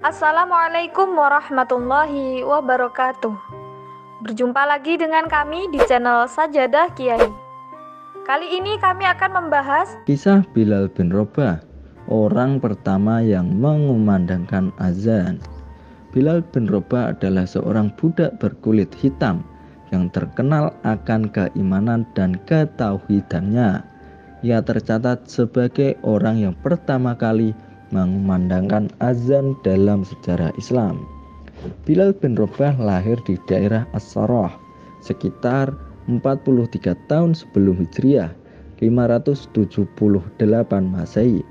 Assalamualaikum warahmatullahi wabarakatuh. Berjumpa lagi dengan kami di channel Sajadah Kiai. Kali ini kami akan membahas kisah Bilal bin Rabah, orang pertama yang mengumandangkan azan. Bilal bin Rabah adalah seorang budak berkulit hitam yang terkenal akan keimanan dan ketauhidannya. Ia tercatat sebagai orang yang pertama kali mengumandangkan azan dalam sejarah Islam. Bilal bin Rabah lahir di daerah As-Sarrah sekitar 43 tahun sebelum Hijriah 578 Masehi.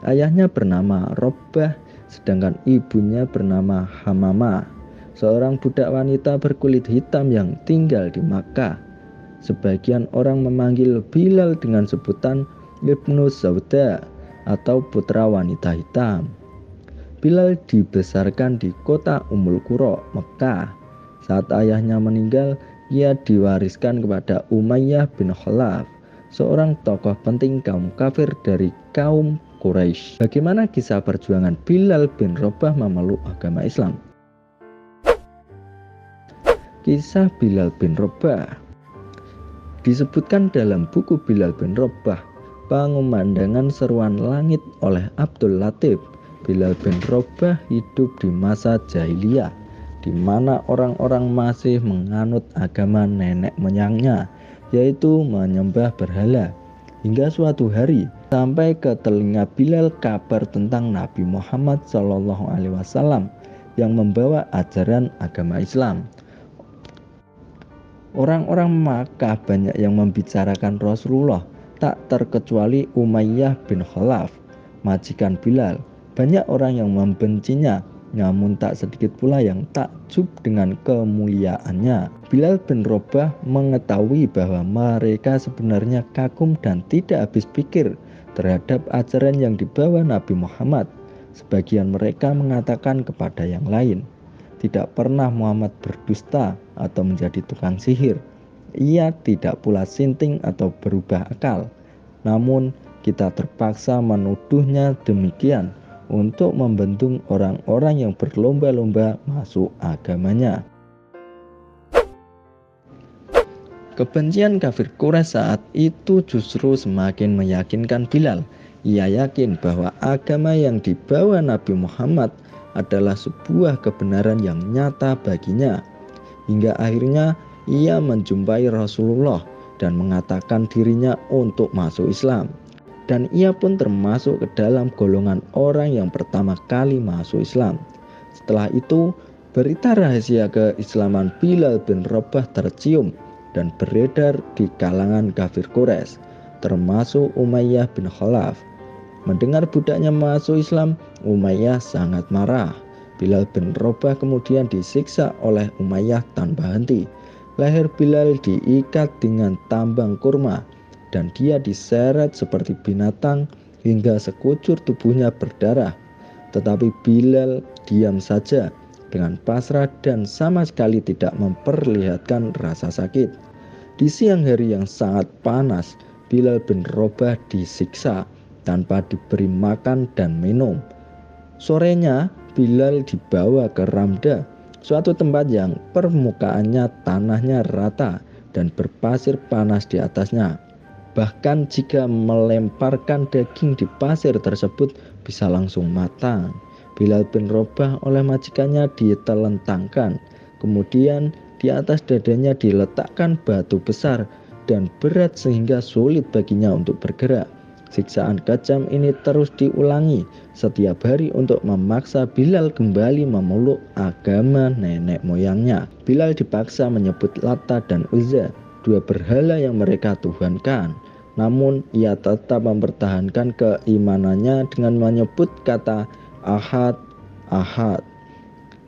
Ayahnya bernama Rabah sedangkan ibunya bernama Hamamah, seorang budak wanita berkulit hitam yang tinggal di Makkah. Sebagian orang memanggil Bilal dengan sebutan Ibnu Sauda atau putra wanita hitam. Bilal dibesarkan di kota Ummul Qura, Mekah. Saat ayahnya meninggal, ia diwariskan kepada Umayyah bin Khalaf, seorang tokoh penting kaum kafir dari kaum Quraisy. Bagaimana kisah perjuangan Bilal bin Rabah memeluk agama Islam? Kisah Bilal bin Rabah disebutkan dalam buku Bilal bin Rabah, Pengumandangan Seruan Langit oleh Abdul Latif. Bilal bin Rabah hidup di masa jahiliyah, di mana orang-orang masih menganut agama nenek moyangnya, yaitu menyembah berhala. Hingga suatu hari sampai ke telinga Bilal kabar tentang Nabi Muhammad SAW yang membawa ajaran agama Islam. Orang-orang Makkah banyak yang membicarakan Rasulullah, tak terkecuali Umayyah bin Khalaf, majikan Bilal. Banyak orang yang membencinya, namun tak sedikit pula yang takjub dengan kemuliaannya. Bilal bin Rabah mengetahui bahwa mereka sebenarnya kagum dan tidak habis pikir terhadap ajaran yang dibawa Nabi Muhammad. Sebagian mereka mengatakan kepada yang lain, tidak pernah Muhammad berdusta atau menjadi tukang sihir. Ia tidak pula sinting atau berubah akal. Namun kita terpaksa menuduhnya demikian untuk membendung orang-orang yang berlomba-lomba masuk agamanya. Kebencian kafir Quraisy saat itu justru semakin meyakinkan Bilal. Ia yakin bahwa agama yang dibawa Nabi Muhammad adalah sebuah kebenaran yang nyata baginya. Hingga akhirnya ia menjumpai Rasulullah dan mengatakan dirinya untuk masuk Islam. Dan ia pun termasuk ke dalam golongan orang yang pertama kali masuk Islam. Setelah itu, berita rahasia keislaman Bilal bin Rabah tercium dan beredar di kalangan kafir Quraisy, termasuk Umayyah bin Khalaf. Mendengar budaknya masuk Islam, Umayyah sangat marah. Bilal bin Rabah kemudian disiksa oleh Umayyah tanpa henti. Leher Bilal diikat dengan tambang kurma dan dia diseret seperti binatang hingga sekujur tubuhnya berdarah. Tetapi Bilal diam saja dengan pasrah dan sama sekali tidak memperlihatkan rasa sakit. Di siang hari yang sangat panas, Bilal bin Rabah disiksa tanpa diberi makan dan minum. Sorenya Bilal dibawa ke Ramda, suatu tempat yang permukaannya tanahnya rata dan berpasir panas di atasnya. Bahkan jika melemparkan daging di pasir tersebut bisa langsung matang. Bilal bin Rabah oleh majikannya ditelentangkan, kemudian di atas dadanya diletakkan batu besar dan berat sehingga sulit baginya untuk bergerak. Siksaan kejam ini terus diulangi setiap hari untuk memaksa Bilal kembali memeluk agama nenek moyangnya. Bilal dipaksa menyebut Lata dan Uzza, dua berhala yang mereka tuhankan. Namun ia tetap mempertahankan keimanannya dengan menyebut kata Ahad, Ahad.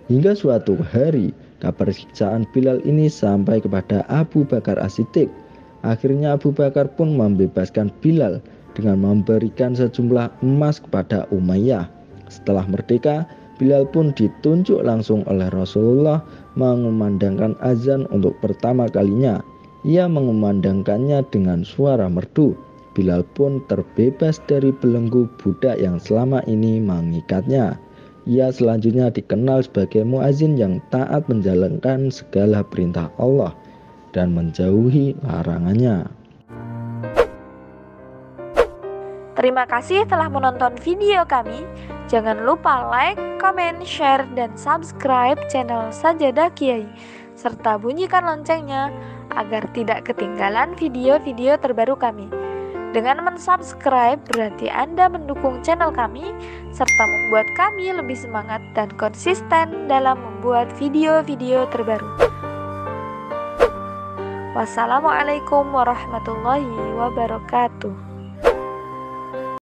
Hingga suatu hari kabar siksaan Bilal ini sampai kepada Abu Bakar As-Siddiq. Akhirnya Abu Bakar pun membebaskan Bilal dengan memberikan sejumlah emas kepada Umayyah. Setelah merdeka, Bilal pun ditunjuk langsung oleh Rasulullah mengumandangkan azan untuk pertama kalinya. Ia mengumandangkannya dengan suara merdu. Bilal pun terbebas dari belenggu budak yang selama ini mengikatnya. Ia selanjutnya dikenal sebagai muazin yang taat menjalankan segala perintah Allah dan menjauhi larangannya. Terima kasih telah menonton video kami. Jangan lupa like, comment, share, dan subscribe channel Sajadah Kiai, serta bunyikan loncengnya agar tidak ketinggalan video-video terbaru kami. Dengan mensubscribe berarti Anda mendukung channel kami, serta membuat kami lebih semangat dan konsisten dalam membuat video-video terbaru. Wassalamualaikum warahmatullahi wabarakatuh.